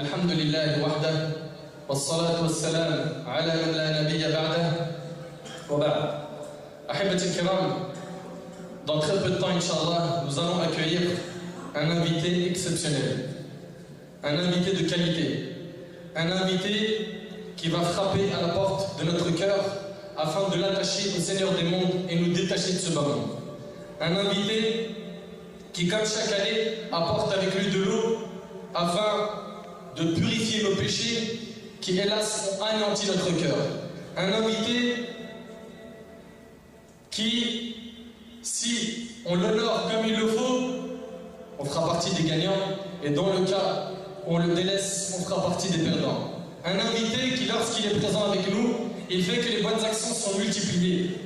الحمد لله وحده والصلاة والسلام على من لا نبي بعده وبعد. أحبتي الكرام, dans très peu de temps, Inch'Allah, nous allons accueillir un invité exceptionnel, un invité de qualité, un invité qui va frapper à la porte de notre cœur afin de l'attacher au Seigneur des mondes et nous détacher de ce bas monde. Un invité qui, comme chaque année, apporte avec lui de l'eau afin de purifier nos péchés qui, hélas, ont anéanti notre cœur. Un invité qui, si on l'honore comme il le faut, on fera partie des gagnants, et dans le cas où on le délaisse, on fera partie des perdants. Un invité qui, lorsqu'il est présent avec nous, il fait que les bonnes actions sont multipliées.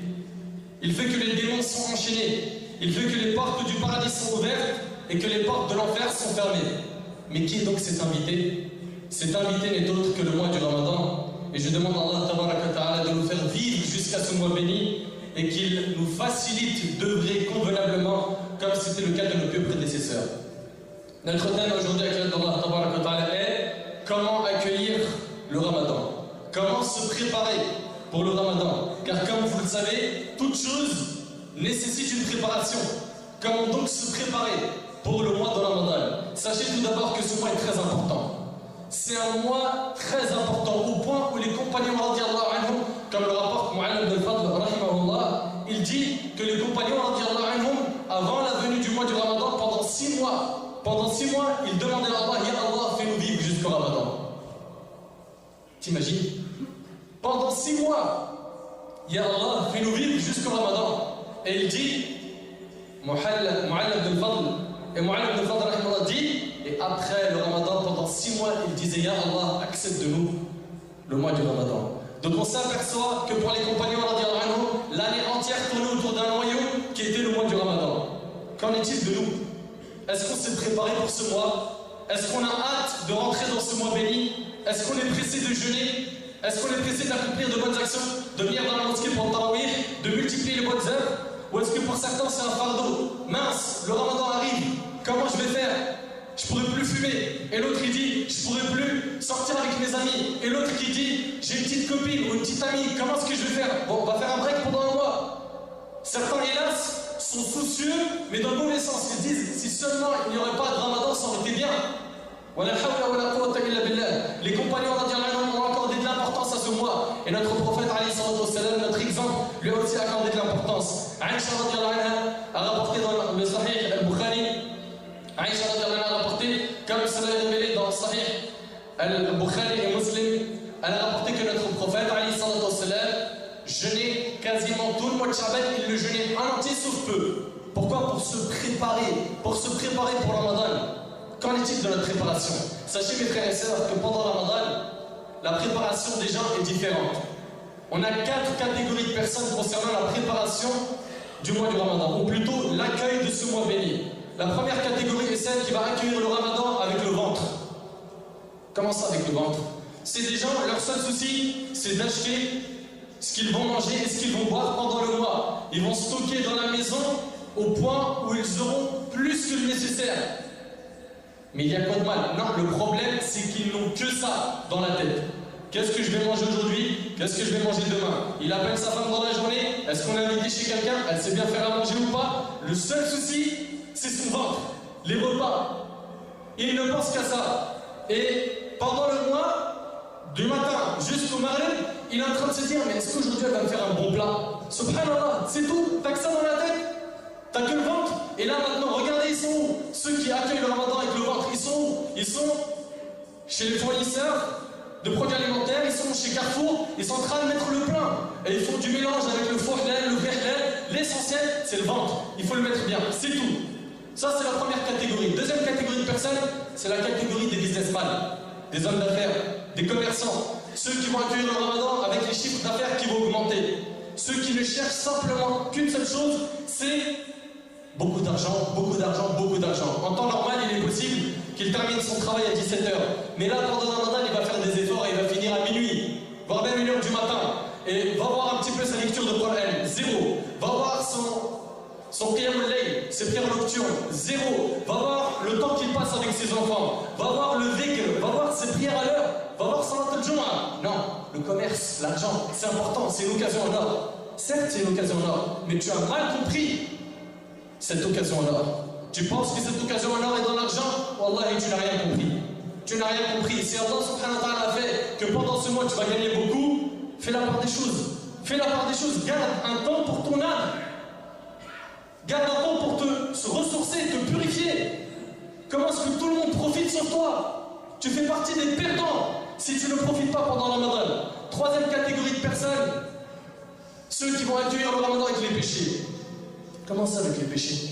Il fait que les démons sont enchaînés. Il fait que les portes du paradis sont ouvertes et que les portes de l'enfer sont fermées. Mais qui est donc cet invité? Cet invité n'est autre que le mois du Ramadan. Et je demande à Allah Tabaraka Ta'ala de nous faire vivre jusqu'à ce mois béni et qu'il nous facilite d'œuvrer convenablement comme c'était le cas de nos pieux prédécesseurs. Notre thème aujourd'hui avec Allah Tabaraka Ta'ala est comment accueillir le Ramadan. Comment se préparer pour le Ramadan. Car comme vous le savez, toute chose nécessite une préparation. Comment donc se préparer pour le mois de Ramadan? Sachez tout d'abord que ce mois est très important. C'est un mois très important au point où les compagnons radiallahu anhum, comme le rapporte Mu'allab ibn al-Fadl rahimahullah, il dit que les compagnons radiallahu anhum, avant la venue du mois du Ramadan, pendant 6 mois, ils demandaient à Allah, Ya Allah, fais-nous vivre jusqu'au Ramadan. T'imagines? Pendant 6 mois, Ya Allah, fais-nous vivre jusqu'au Ramadan. Et il dit, Mu'allab ibn al-Fadl, et Mu'allab ibn al-Fadl rahimahullah dit, et après le Ramadan, pendant 6 mois, il disait, Ya Allah, accepte de nous le mois du Ramadan. Donc on s'aperçoit que pour les compagnons radiallahu anhum, l'année entière tournait autour d'un noyau qui était le mois du Ramadan. Qu'en est-il de nous? Est-ce qu'on s'est préparé pour ce mois? Est-ce qu'on a hâte de rentrer dans ce mois béni? Est-ce qu'on est pressé de jeûner? Est-ce qu'on est pressé d'accomplir de bonnes actions? De venir dans la mosquée pour le tarawih? De multiplier les bonnes œuvres? Ou est-ce que pour certains c'est un fardeau? Mince, le Ramadan arrive, comment je vais faire? Je pourrais plus fumer. Et l'autre il dit, je pourrais plus sortir avec mes amis. Et l'autre qui dit, j'ai une petite copine ou une petite amie, comment est-ce que je vais faire? Bon, on va faire un break pendant un mois. Certains, hélas, sont soucieux, mais dans le mauvais sens. Ils disent, si seulement il n'y aurait pas de Ramadan, ça aurait été bien. Les compagnons ont accordé de l'importance à ce mois. Et notre prophète, notre exemple, lui a aussi accordé de l'importance. Aïcha a rapporté dans le Sahih al-Bukhari, Aïcha a rapporté, comme cela est révélé dans le Sahih al-Bukhari et Muslim, elle a rapporté que notre prophète jeûnait quasiment tout le mois de Shaban, il le jeûnait en entier sauf peu. Pourquoi? Pour se préparer pour le Ramadan. Qu'en est-il de notre préparation? Sachez mes frères et sœurs que pendant le Ramadan, la préparation des gens est différente. On a 4 catégories de personnes concernant la préparation du mois du Ramadan, ou plutôt l'accueil de ce mois béni. La première catégorie est celle qui va accueillir le Ramadan avec le ventre. Comment ça avec le ventre? C'est des gens, leur seul souci, c'est d'acheter ce qu'ils vont manger et ce qu'ils vont boire pendant le mois. Ils vont stocker dans la maison au point où ils auront plus que le nécessaire. Mais il y a quoi de mal? Non, le problème, c'est qu'ils n'ont que ça dans la tête. Qu'est-ce que je vais manger aujourd'hui? Qu'est-ce que je vais manger demain? Il appelle sa femme dans la journée. Est-ce qu'on est invité chez quelqu'un? Elle sait bien faire à manger ou pas? Le seul souci, c'est son ventre, les repas. Il ne pense qu'à ça. Et pendant le mois, du matin jusqu'au maghrib, il est en train de se dire, mais est-ce qu'aujourd'hui elle va me faire un bon plat? Subhanallah, c'est tout. T'as que ça dans la tête? T'as que le ventre? Et là maintenant, regardez, ils sont où? Ceux qui accueillent le Ramadan avec le ventre, ils sont où? Ils sont chez les fournisseurs de produits alimentaires, ils sont chez Carrefour, ils sont en train de mettre le plein. Et ils font du mélange avec le faux halal, le vrai halal. L'essentiel, c'est le ventre. Il faut le mettre bien, c'est tout. Ça, c'est la première catégorie. Deuxième catégorie de personnes, c'est la catégorie des businessmen, des hommes d'affaires, des commerçants. Ceux qui vont accueillir le Ramadan avec les chiffres d'affaires qui vont augmenter. Ceux qui ne cherchent simplement qu'une seule chose, c'est beaucoup d'argent, beaucoup d'argent, beaucoup d'argent. En temps normal, il est possible qu'il termine son travail à 17h. Mais là, pendant le Ramadan, il va faire des efforts et il va finir à minuit, voire même 1h du matin. Et va voir un petit peu sa lecture de Coran, zéro. Va voir son qiyam al-layl, ses prières nocturnes, zéro. Va voir le temps qu'il passe avec ses enfants, va voir le dhikr, va voir ses prières à l'heure, va voir salat al-jum'a. Non, le commerce, l'argent, c'est important, c'est une occasion en or. Certes, c'est une occasion en or, mais tu as mal compris cette occasion en or. Tu penses que cette occasion en or est dans l'argent? Wallahi, tu n'as rien compris. Tu n'as rien compris. Si Allah subhanahu wa ta'ala a fait que pendant ce mois tu vas gagner beaucoup, fais la part des choses. Fais la part des choses. Garde un temps pour ton âme. Garde un temps pour se ressourcer, te purifier. Comment est-ce que tout le monde profite sur toi? Tu fais partie des perdants si tu ne profites pas pendant le Ramadan. Troisième catégorie de personnes, ceux qui vont accueillir le Ramadan avec les péchés. Comment ça avec les péchés?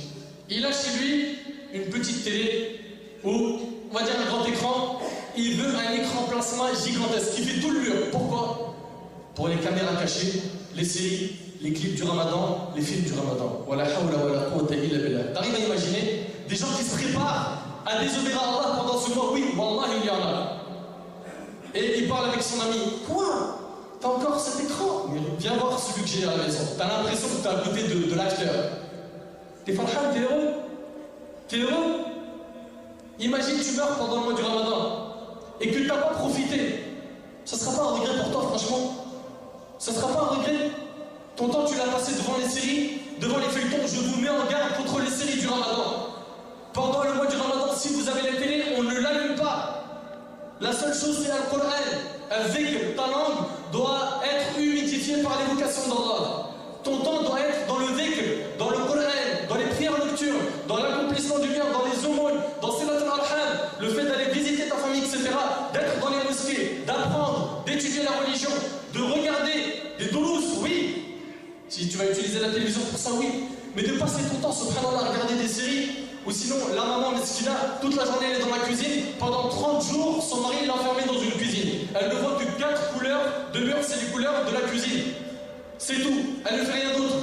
Il a chez lui une petite télé ou, on va dire, un grand écran. Il veut un écran plasma gigantesque qui fait tout le mur. Pourquoi? Pour les caméras cachées, les séries, les clips du Ramadan, les films du Ramadan. T'arrives à imaginer des gens qui se préparent à désobéir à Allah pendant ce mois? Oui, wallah, il y en a. Et il parle avec son ami. Quoi? T'as encore cet écran? Viens voir celui que j'ai à la maison. T'as l'impression que t'es à côté de l'acteur. T'es farhan, t'es heureux? T'es heureux? Imagine tu meurs pendant le mois du Ramadan et que tu n'as pas profité. Ça ne sera pas un regret pour toi, franchement. Ça ne sera pas un regret. Ton temps, tu l'as passé devant les séries, devant les feuilletons. Je vous mets en garde contre les séries du Ramadan. Pendant le mois du Ramadan, si vous avez la télé, on ne l'allume pas. La seule chose, c'est le Coran. Avec ta langue doit être humidifiée par l'évocation d'Allah. Ton temps doit être dans le dhikr, dans le Coran, dans les prières nocturnes, dans l'accomplissement du bien, dans les aumônes, dans Silat al-Arham, le fait d'aller visiter ta famille, etc., d'être dans les mosquées, d'apprendre, d'étudier la religion, de regarder des doulours, oui. Si tu vas utiliser la télévision pour ça, oui. Mais de passer ton temps, subhanallah, à regarder des séries, ou sinon, la maman mesquina, toute la journée, elle est dans la cuisine, pendant 30 jours, son mari l'a enfermée dans une cuisine. Elle ne voit que 4 couleurs de murs, c'est les couleurs de la cuisine. C'est tout, elle ne fait rien d'autre.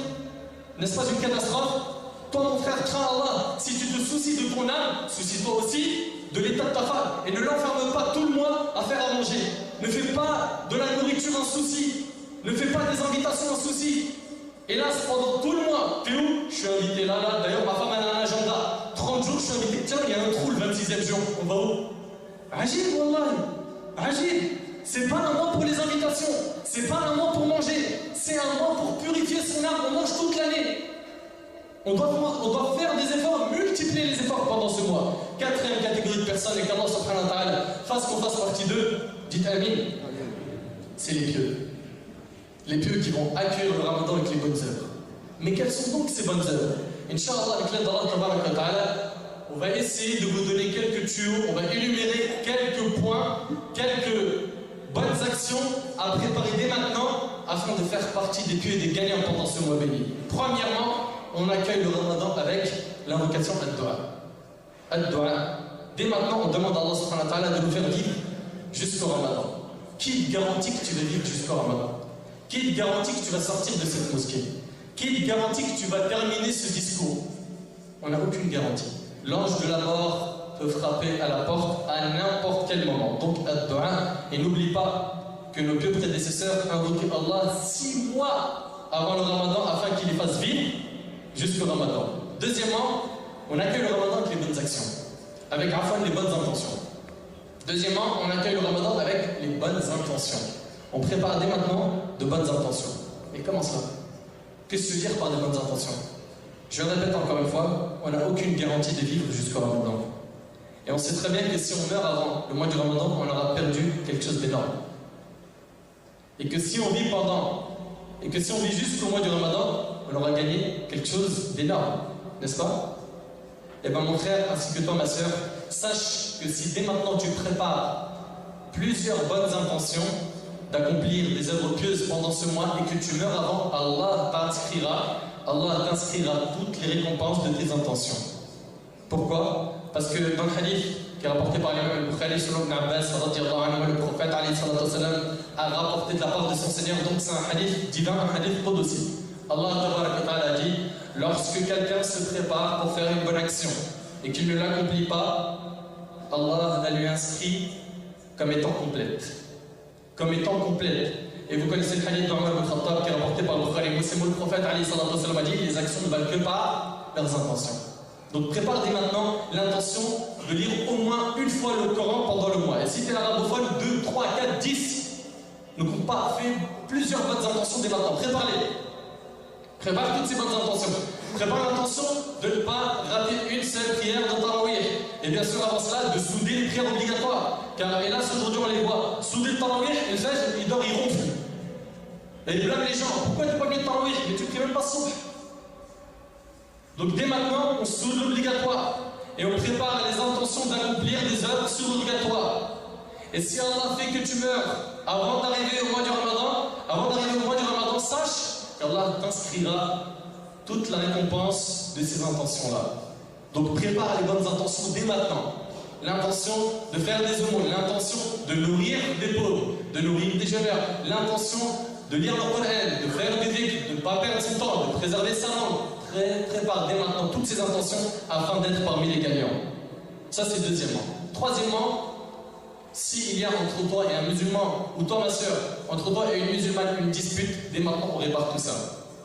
N'est-ce pas une catastrophe? Toi mon frère, crains Allah. Si tu te soucies de ton âme, soucie-toi aussi de l'état de ta femme. Et ne l'enferme pas tout le mois à faire à manger. Ne fais pas de la nourriture un souci. Ne fais pas des invitations un souci. Hélas, pendant tout le mois, t'es où? Je suis invité là. D'ailleurs, ma femme elle a un agenda. 30 jours, je suis invité. Tiens, il y a un trou le 26e jour. On va où? Agile, wallah. Agile. C'est pas un mois pour les invitations, c'est pas un mois pour manger, c'est un mois pour purifier son âme. On mange toute l'année. On doit faire des efforts, multiplier les efforts pendant ce mois. Quatrième catégorie de personnes, et qu'Allah subhanahu wa ta'ala fasse qu'on fasse partie d'eux, dites amin. C'est les pieux. Les pieux qui vont accueillir le Ramadan avec les bonnes œuvres. Mais quelles sont donc ces bonnes œuvres? Inch'Allah, avec l'aide d'Allah tabaraka wa ta'ala, on va essayer de vous donner quelques tuyaux, on va énumérer quelques points, quelques bonnes actions à préparer dès maintenant afin de faire partie des pieux et des gagnants pendant ce mois béni. Premièrement, on accueille le Ramadan avec l'invocation ad-du'a. Ad-du'a. Dès maintenant, on demande à Allah subhanahu wa ta'ala de nous faire vivre jusqu'au Ramadan. Qui te garantit que tu vas vivre jusqu'au Ramadan? Qui te garantit que tu vas sortir de cette mosquée? Qui te garantit que tu vas terminer ce discours? On n'a aucune garantie. L'ange de la mort peut frapper à la porte à n'importe quel moment. Donc, ad-du'a. Et n'oublie pas que nos pieux prédécesseurs invoquaient Allah 6 mois avant le Ramadan afin qu'il les fasse vivre jusqu'au Ramadan. Deuxièmement, on accueille le Ramadan avec les bonnes actions, avec afin les bonnes intentions. Deuxièmement, on accueille le Ramadan avec les bonnes intentions. On prépare dès maintenant de bonnes intentions. Et comment cela? Qu'est-ce que tu veux dire par des bonnes intentions? Je répète encore une fois, on n'a aucune garantie de vivre jusqu'au Ramadan. Et on sait très bien que si on meurt avant le mois du Ramadan, on aura perdu quelque chose d'énorme. Et que si on vit pendant, et que si on vit jusqu'au mois du Ramadan, on aura gagné quelque chose d'énorme, n'est-ce pas? Eh bien mon frère, ainsi que toi ma soeur, sache que si dès maintenant tu prépares plusieurs bonnes intentions d'accomplir des œuvres pieuses pendant ce mois et que tu meurs avant, Allah t'inscrira toutes les récompenses de tes intentions. Pourquoi? Parce que dans le hadith qui est rapporté par l'imam al-Bukhari, selon Ibn Abbas, le prophète a rapporté de la part de son Seigneur, donc c'est un hadith divin, un hadith qudsi. Allah a dit, lorsque quelqu'un se prépare pour faire une bonne action et qu'il ne l'accomplit pas, Allah la lui inscrit comme étant complète. Comme étant complète. Et vous connaissez le hadith d'Omar ibn Khattab qui est rapporté par le Bukhari, où le prophète a dit, les actions ne valent que par leurs intentions. Donc prépare dès maintenant l'intention de lire au moins une fois le Coran pendant le mois. Et si tu es arabophone, 2, 3, 4, 10. Ne compte pas, fais plusieurs bonnes intentions dès maintenant. Prépare-les. Prépare toutes ces bonnes intentions. Prépare l'intention de ne pas rater une seule prière de Tarawih. Et bien sûr, avant cela, de souder les prières obligatoires. Car hélas, aujourd'hui, on les voit. Souder le Tarawih, et le Fajr, il dort, il ronfle. Et il blâme les gens. Pourquoi tu n'as pas mis le Tarawih? Mais tu ne pries même pas Subh. Donc dès maintenant, on soude l'obligatoire. Et on prépare les intentions d'accomplir des œuvres surobligatoires. Et si Allah fait que tu meurs avant d'arriver au mois du Ramadan, sache qu'Allah t'inscrira toute la récompense de ces intentions-là. Donc prépare les bonnes intentions dès maintenant. L'intention de faire des aumônes, l'intention de nourrir des pauvres, de nourrir des jeûneurs, l'intention de lire le Coran, de faire des dhikr, de ne pas perdre son temps, de préserver sa langue. Prépare dès maintenant toutes ces intentions afin d'être parmi les gagnants. Ça c'est deuxièmement. Troisièmement, s'il y a entre toi et un musulman, ou toi ma soeur, entre toi et une musulmane, une dispute, dès maintenant on répare tout ça.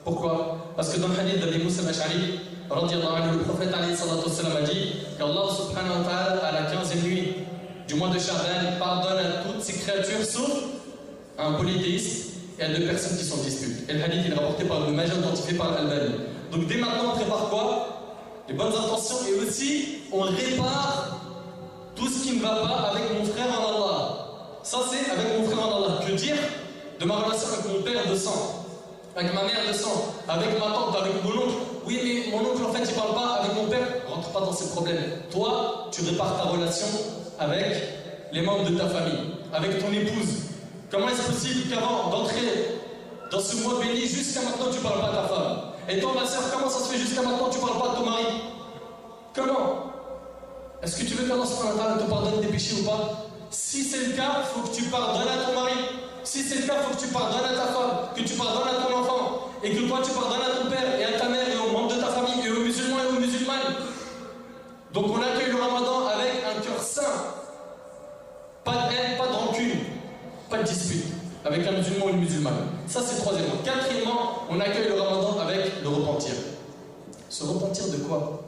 Pourquoi? Parce que dans le hadith d'Abi Moussa al-Ash'ari, le prophète a dit qu'Allah subhanahu wa ta'ala, à la 15e nuit du mois de Sha'ban, pardonne à toutes ses créatures sauf à un polythéiste et à 2 personnes qui sont en dispute. Et le hadith il est rapporté par le Majah, identifié par Al-Albani. Donc dès maintenant on prépare quoi? Les bonnes intentions, et aussi on répare tout ce qui ne va pas avec mon frère en Allah. Ça c'est avec mon frère en Allah. Que dire de ma relation avec mon père de sang, avec ma mère de sang, avec ma tante, avec mon oncle? Oui mais mon oncle en fait il parle pas avec mon père. Rentre pas dans ces problèmes. Toi tu répares ta relation avec les membres de ta famille, avec ton épouse. Comment est-ce possible qu'avant d'entrer dans ce mois béni, jusqu'à maintenant tu parles pas à ta femme? Et toi ma soeur, comment ça se fait jusqu'à maintenant tu parles pas à ton mari? Comment? Est-ce que tu veux qu'Allah subhanahu wa ta'ala te pardonne des péchés ou pas? Si c'est le cas, il faut que tu pardonnes à ton mari. Si c'est le cas, il faut que tu pardonnes à ta femme, que tu pardonnes à ton enfant, et que toi tu pardonnes à ton père, et à ta mère, et aux membres de ta famille, et aux musulmans et aux musulmanes. Donc on accueille le Ramadan avec un cœur sain. Pas de haine, pas de rancune, pas de dispute avec un musulman ou une musulmane. Ça c'est troisièmement. Quatrièmement, on accueille le Ramadan avec le repentir. Se repentir de quoi?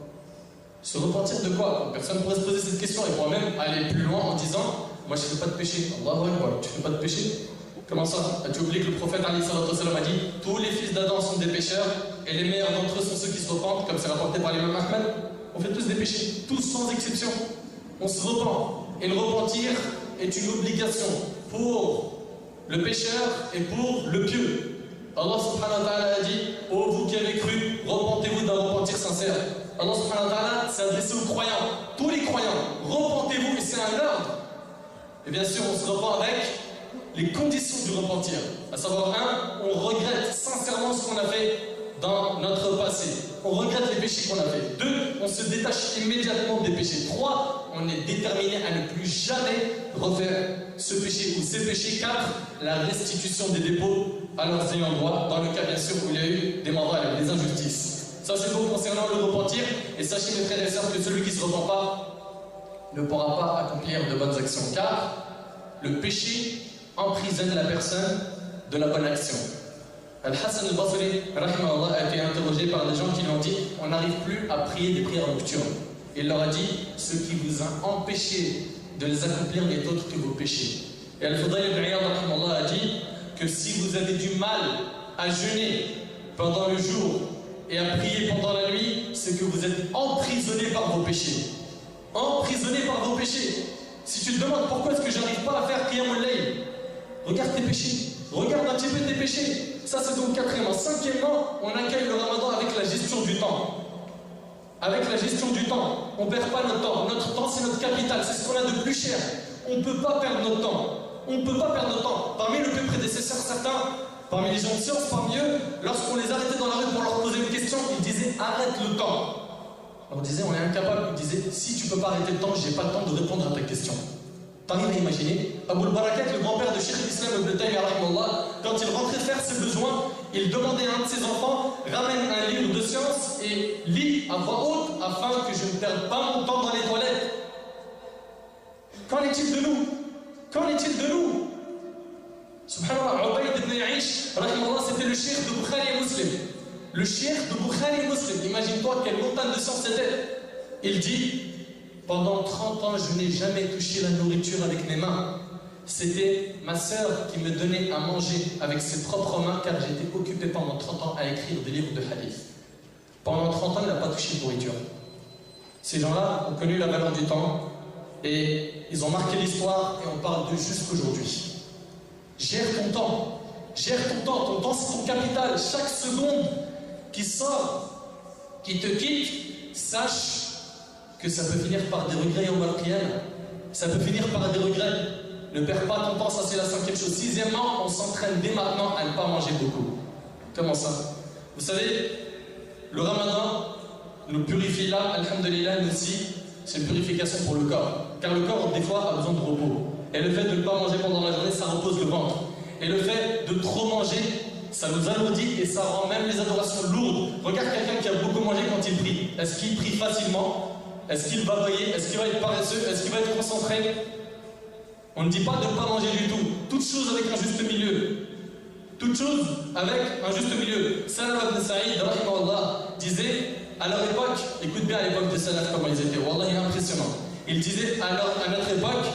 Se repentir de quoi? Personne ne pourrait se poser cette question et pourrait même aller plus loin en disant moi je ne fais pas de péché. Allahu Akbar, tu ne fais pas de péché? Comment ça? As-tu oublié que le prophète a dit tous les fils d'Adam sont des pécheurs et les meilleurs d'entre eux sont ceux qui se repentent, comme c'est rapporté par l'imam Ahmed? On fait tous des péchés, tous sans exception. On se repent. Et le repentir est une obligation pour le pécheur et pour le pieux. Allah subhanahu wa ta'ala a dit ô vous qui avez cru, repentez-vous d'un repentir sincère. Allah subhanahu wa ta'ala s'est adressé aux croyants, tous les croyants, repentez-vous, et c'est un ordre. Et bien sûr, on se repent avec les conditions du repentir. À savoir, 1, on regrette sincèrement ce qu'on a fait dans notre passé. On regrette les péchés qu'on a fait. 2, on se détache immédiatement des péchés. 3, on est déterminé à ne plus jamais refaire ce péché ou ces péchés. 4, la restitution des dépôts à leurs ayants droit, dans le cas bien sûr où il y a eu des mandats, des injustices. Ça c'est tout concernant le repentir. Et sachez mes frères et sœurs que celui qui ne se repent pas ne pourra pas accomplir de bonnes actions, car le péché emprisonne la personne de la bonne action. Al-Hassan al-Basri rahimahullah, a été interrogé par des gens qui lui ont dit on n'arrive plus à prier des prières nocturnes. Il leur a dit ce qui vous a empêché de les accomplir n'est autre que vos péchés. Et Al-Fudayl ibn Iyad rahimahullah a dit que si vous avez du mal à jeûner pendant le jour et à prier pendant la nuit, c'est que vous êtes emprisonné par vos péchés. Emprisonné par vos péchés. Si tu te demandes pourquoi est-ce que j'arrive pas à faire Qiyamul Layl, regarde tes péchés. Regarde un petit peu tes péchés. Ça c'est donc quatrièmement. Cinquièmement, on accueille le Ramadan avec la gestion du temps. Avec la gestion du temps. On ne perd pas notre temps. Notre temps c'est notre capital. C'est ce qu'on a de plus cher. On ne peut pas perdre notre temps. On ne peut pas perdre notre temps. Parmi nos prédécesseurs, certains, parmi les gens de science, parmi eux, lorsqu'on les arrêtait dans la rue pour leur poser une question, ils disaient arrête le temps. On disait on est incapable. Ils disaient si tu ne peux pas arrêter le temps, j'ai pas le temps de répondre à ta question. T'arrives à imaginer Aboul Barakat, le grand-père de Cheikh Islam Ibn Taymiyyah rahimahullah, quand il rentrait faire ses besoins, il demandait à un de ses enfants ramène un livre de science et lis à voix haute afin que je ne perde pas mon temps dans les toilettes. Qu'en est-il de nous? Qu'en est-il de nous? Subhanallah, Ubayd ibn Ya'ish rahimahullah, c'était le cheikh de Bukhari et Muslim. Le cheikh de Bukhari et Muslim. Imagine-toi quelle montagne de science c'était. il dit, pendant 30 ans, je n'ai jamais touché la nourriture avec mes mains. C'était ma sœur qui me donnait à manger avec ses propres mains, car j'étais occupé pendant 30 ans à écrire des livres de hadith. Pendant 30 ans, il n'a pas touché de nourriture. Ces gens-là ont connu la valeur du temps et ils ont marqué l'histoire et on parle d'eux jusqu'aujourd'hui. Gère ton temps. Gère ton temps c'est ton capital. Chaque seconde qui sort, qui te quitte, sache que ça peut finir par des regrets au Al-Qiyam. Ça peut finir par des regrets. Ne perds pas ton temps, ça c'est la 5e chose. 6e, on s'entraîne dès maintenant à ne pas manger beaucoup. Comment ça? Vous savez, le Ramadan nous purifie là, alhamdulillah, nous aussi, c'est une purification pour le corps. Car le corps, des fois, a besoin de repos. Et le fait de ne pas manger pendant la journée, ça repose le ventre. Et le fait de trop manger, ça nous alourdit et ça rend même les adorations lourdes. Regarde quelqu'un qui a beaucoup mangé quand il prie. Est-ce qu'il prie facilement? Est-ce qu'il va veiller? Est-ce qu'il va être paresseux? Est-ce qu'il va être concentré? On ne dit pas de ne pas manger du tout. Toute chose avec un juste milieu. Toute chose avec un juste milieu. Salam ibn Saïd, rahimahullah, disait, à leur époque, écoute bien à l'époque des salafs comment ils étaient, wallah, il est impressionnant. Il disait, à notre époque,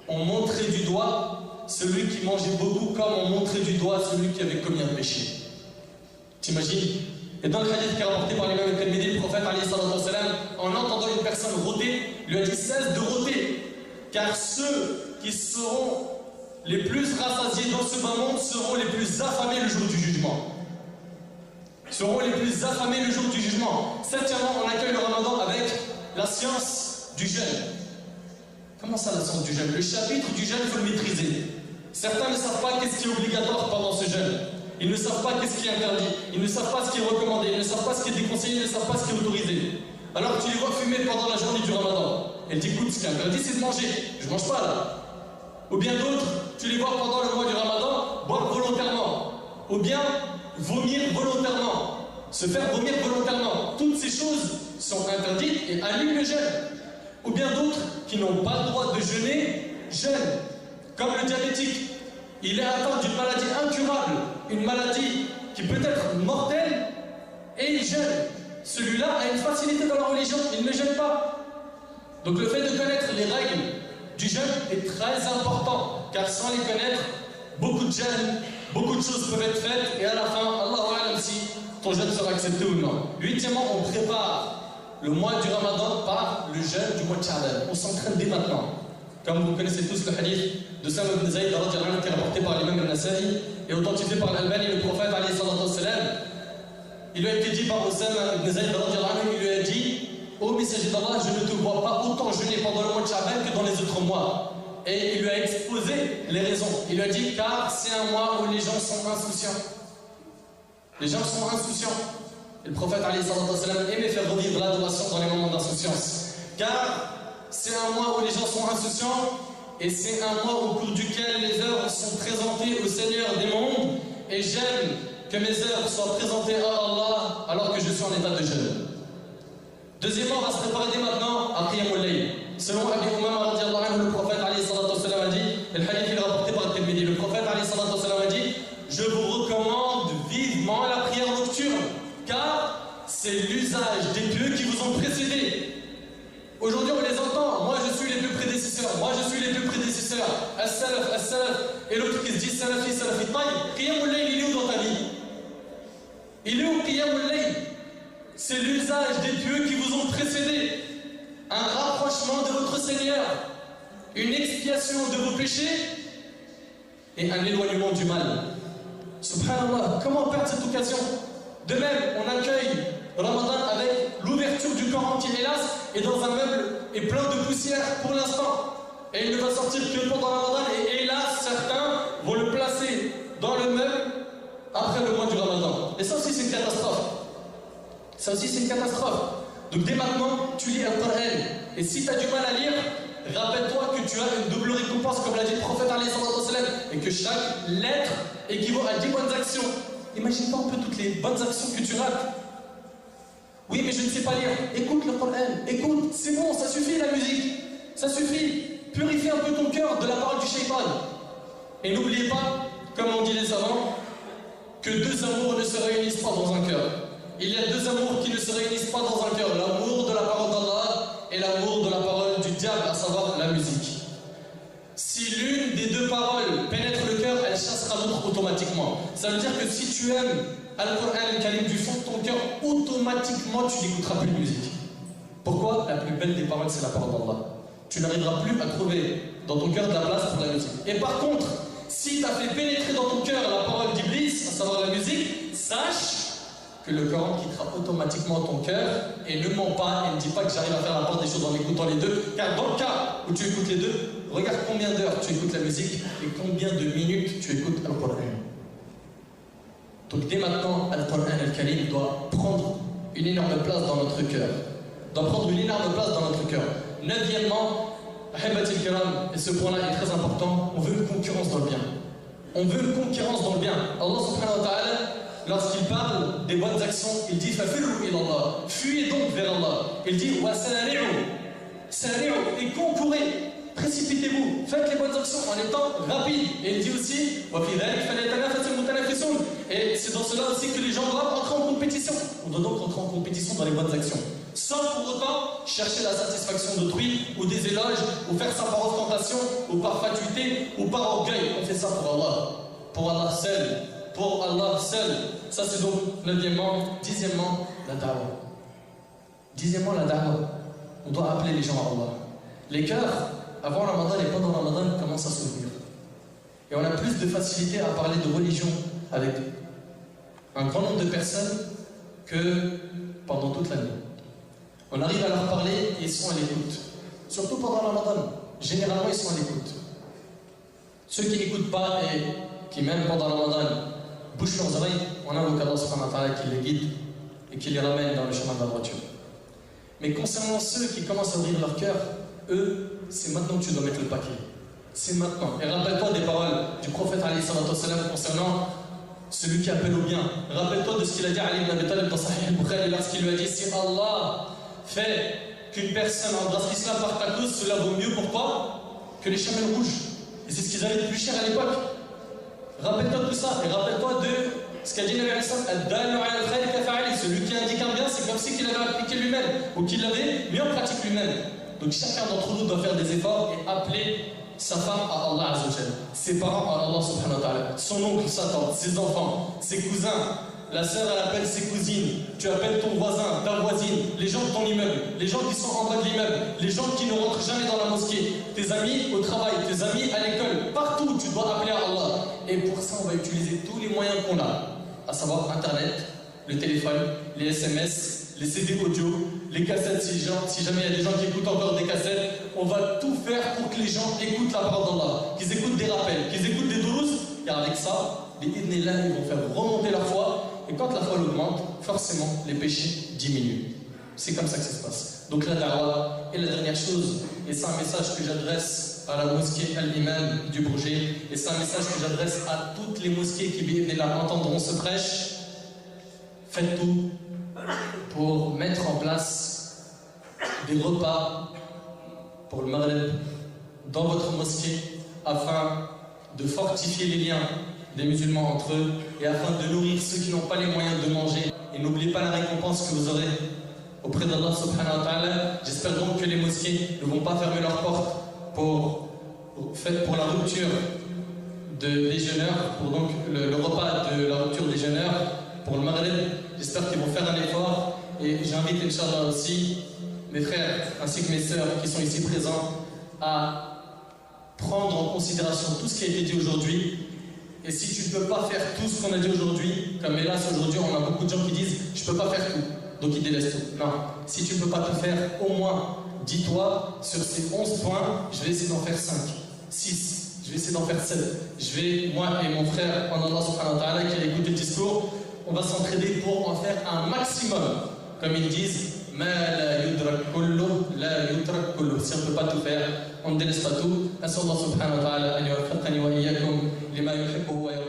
on montrait du doigt celui qui mangeait beaucoup comme on montrait du doigt celui qui avait commis un péché. T'imagines? Et dans le hadith qui est rapporté par l'imam al-Tirmidhi, le prophète, en entendant une personne rôter, lui a dit, cesse de rôter. Car ceux qui seront les plus rassasiés dans ce bas monde seront les plus affamés le jour du jugement. Seront les plus affamés le jour du jugement. 7e, on accueille le Ramadan avec la science du jeûne. Comment ça, la science du jeûne? Le chapitre du jeûne, il faut le maîtriser. Certains ne savent pas qu'est-ce qui est obligatoire pendant ce jeûne. Ils ne savent pas qu'est-ce qui est interdit. Ils ne savent pas ce qui est recommandé. Ils ne savent pas ce qui est déconseillé. Ils ne savent pas ce qui est autorisé. Alors tu les vois fumer pendant la journée du Ramadan. Elle dit, écoute, ce qui est interdit, c'est de manger. Je ne mange pas là. Ou bien d'autres, tu les vois pendant le mois du Ramadan, boire volontairement. Ou bien vomir volontairement. Se faire vomir volontairement. Toutes ces choses sont interdites et annulent le jeûne. Ou bien d'autres qui n'ont pas le droit de jeûner, jeûnent. Comme le diabétique. Il est atteint d'une maladie incurable. Une maladie qui peut être mortelle et il jeûne. Celui-là a une facilité dans la religion, il ne jeûne pas. Donc le fait de connaître les règles du jeûne est très important, car sans les connaître, beaucoup de jeûnes, beaucoup de choses peuvent être faites, et à la fin, Allahu a'lam si ton jeûne sera accepté ou non. 8e, on prépare le mois du Ramadan par le jeûne du mois de Sha'ban. On s'entraîne dès maintenant. Comme vous connaissez tous le hadith de Salam ibn Zayd, qui est rapporté par l'imam al-Nasa'i et authentifié par l'Albani, le prophète, alayhi salatu wassalam, il lui a été dit par Osama ibn Zayd, il lui a dit, ô messager d'Allah, je ne te vois pas autant jeûner pendant le mois de Sha'ban que dans les autres mois. Et il lui a exposé les raisons. Il lui a dit, car c'est un mois où les gens sont insouciants. Les gens sont insouciants. Et le prophète aimait faire revivre l'adoration dans les moments d'insouciance. Car c'est un mois où les gens sont insouciants et c'est un mois au cours duquel les œuvres sont présentées au Seigneur des mondes. Et j'aime que mes œuvres soient présentées à Allah alors que je suis en état de jeûne. Deuxièmement, on va se préparer dès maintenant à Qiyamul Layl. Selon Abi Umama radiallahu anhu, le prophète a dit, et le hadith est rapporté par Tirmidhi, le prophète a dit, je vous recommande vivement la prière nocturne, car c'est l'usage des pieux qui vous ont précédés. Aujourd'hui, on les entend, moi je suis les pieux prédécesseurs, moi je suis les pieux prédécesseurs, as-salaf, as-salaf, et l'autre qui se dit salafi, salafi, taïb. Qiyamul Layl, il est où dans ta vie? Il est où Qiyamul Layl? C'est l'usage des pieux qui vous ont précédés. Un rapprochement de votre Seigneur. Une expiation de vos péchés. Et un éloignement du mal. Subhanallah, comment perdre cette occasion? De même, on accueille Ramadan avec l'ouverture du Coran qui, hélas, est dans un meuble et plein de poussière pour l'instant. Et il ne va sortir que pendant Ramadan. Et hélas, certains vont le placer dans le meuble après le mois du Ramadan. Et ça aussi, c'est une catastrophe. Ça aussi, c'est une catastrophe. Donc dès maintenant, tu lis le Coran. Et si tu as du mal à lire, rappelle-toi que tu as une double récompense, comme l'a dit le prophète, et que chaque lettre équivaut à 10 bonnes actions. Imagine pas un peu toutes les bonnes actions que tu rates. Oui, mais je ne sais pas lire. Écoute le Coran. Écoute, c'est bon, ça suffit la musique. Ça suffit. Purifie un peu ton cœur de la parole du shaitan. Et n'oubliez pas, comme on dit les savants, que deux amours ne se réunissent pas dans un cœur. il y a deux amours qui ne se réunissent pas dans un cœur, l'amour de la parole d'Allah et l'amour de la parole du diable, à savoir la musique. Si l'une des deux paroles pénètre le cœur, elle chassera l'autre automatiquement. Ça veut dire que si tu aimes Al-Qur'an al-Karim du fond de ton cœur, automatiquement tu n'écouteras plus de musique. Pourquoi? La plus belle des paroles, c'est la parole d'Allah. Tu n'arriveras plus à trouver dans ton cœur de la place pour la musique. Et par contre, si tu as fait pénétrer dans ton cœur la parole d'Iblis, à savoir la musique, sache que le Coran quittera automatiquement ton cœur et ne mens pas et ne dis pas que j'arrive à faire la part des choses en écoutant les deux, car dans le cas où tu écoutes les deux, regarde combien d'heures tu écoutes la musique et combien de minutes tu écoutes Al-Qur'an. Donc dès maintenant, Al-Qur'an al-Karim doit prendre une énorme place dans notre cœur. Doit prendre une énorme place dans notre cœur. Neuvièmement, Ahibati al-Kiram, et ce point-là est très important, on veut une concurrence dans le bien. On veut une concurrence dans le bien. Allah subhanahu wa ta'ala, lorsqu'il parle des bonnes actions, il dit Fafirru ilallah, fuyez donc vers Allah. Il dit Wa sari'u, et concourez, précipitez-vous, faites les bonnes actions en étant rapides. Et il dit aussi Wa fi dhalik falyatanafasul mutanafisun, et c'est dans cela aussi que les gens doivent entrer en compétition. On doit donc entrer en compétition dans les bonnes actions, sans pour autant chercher la satisfaction d'autrui, ou des éloges, ou faire ça par ostentation, ou par fatuité, ou par orgueil. On fait ça pour Allah seul. Pour Allah seul. Ça c'est donc neuvièmement. Dixièmement, la da'wah. Dixièmement, la da'wah. On doit appeler les gens à Allah. Les cœurs, avant Ramadan et pendant Ramadan, commencent à s'ouvrir. Et on a plus de facilité à parler de religion avec un grand nombre de personnes que pendant toute l'année. On arrive à leur parler et ils sont à l'écoute. Surtout pendant Ramadan. Généralement, ils sont à l'écoute. Ceux qui n'écoutent pas et qui, même pendant Ramadan, bouchent leurs oreilles, on invoque Allah subhanahu wa ta'ala qui les guide et qui les ramène dans le chemin de la droiture. Mais concernant ceux qui commencent à ouvrir leur cœur, eux, c'est maintenant que tu dois mettre le paquet. C'est maintenant. Et rappelle-toi des paroles du prophète alayhi salatu wassalam concernant celui qui appelle au bien. Rappelle-toi de ce qu'il a dit à Ali ibn Abi Talib dans Sahih al-Bukhari lorsqu'il lui a dit si Allah fait qu'une personne embrasse l'islam par ta cause, cela vaut mieux pourquoi que les chamelles rouges. Et c'est ce qu'ils avaient de plus cher à l'époque. Rappelle-toi de tout ça, et rappelle-toi de ce qu'a dit le Nabi celui qui indique un bien, c'est comme si qu'il avait appliqué lui-même, ou qu'il l'avait mis en pratique lui-même. Donc chacun d'entre nous doit faire des efforts et appeler sa femme à Allah Azzawajal, ses parents à Allah subhanahu wa ta'ala, son oncle, sa tante, ses enfants, ses cousins, la sœur elle appelle ses cousines, tu appelles ton voisin, ta voisine, les gens de ton immeuble, les gens qui sont en bas de l'immeuble, les gens qui ne rentrent jamais dans la mosquée, tes amis au travail, tes amis à l'école, partout tu dois appeler à Allah. Et pour ça on va utiliser tous les moyens qu'on a, à savoir internet, le téléphone, les SMS, les CD audio, les cassettes si jamais il y a des gens qui écoutent encore des cassettes, on va tout faire pour que les gens écoutent la parole d'Allah, qu'ils écoutent des rappels, qu'ils écoutent des dourous, car avec ça, les idnillah, ils vont faire remonter leur foi. Et quand la foi augmente, forcément, les péchés diminuent. C'est comme ça que ça se passe. Donc la da'wah. Et la dernière chose, et c'est un message que j'adresse à la mosquée Al-Iman du Bourget, et c'est un message que j'adresse à toutes les mosquées qui entendront ce prêche. Faites tout pour mettre en place des repas pour le Maghreb dans votre mosquée afin de fortifier les liens des musulmans entre eux et afin de nourrir ceux qui n'ont pas les moyens de manger. Et n'oubliez pas la récompense que vous aurez auprès d'Allah subhanahu wa ta'ala. J'espère donc que les mosquées ne vont pas fermer leurs portes pour la rupture des jeûneurs, pour donc le repas de la rupture des jeûneurs pour le Maghreb. J'espère qu'ils vont faire un effort et j'invite Inch'Allah aussi mes frères ainsi que mes sœurs qui sont ici présents à prendre en considération tout ce qui a été dit aujourd'hui. Et si tu ne peux pas faire tout ce qu'on a dit aujourd'hui, comme hélas aujourd'hui on a beaucoup de gens qui disent je ne peux pas faire tout, donc ils délaissent tout. Non, si tu ne peux pas tout faire, au moins dis-toi sur ces 11 points, je vais essayer d'en faire 5, 6, je vais essayer d'en faire 7. Moi et mon frère en Allah subhanahu wa ta'ala qui a écouté le discours, on va s'entraider pour en faire un maximum. Comme ils disent, si on ne peut pas tout faire, on ne délaisse pas tout. As'Allah subhanahu wa ta'ala an yuwaffiqani wa iyyakum lima yuhibbu wa yarda.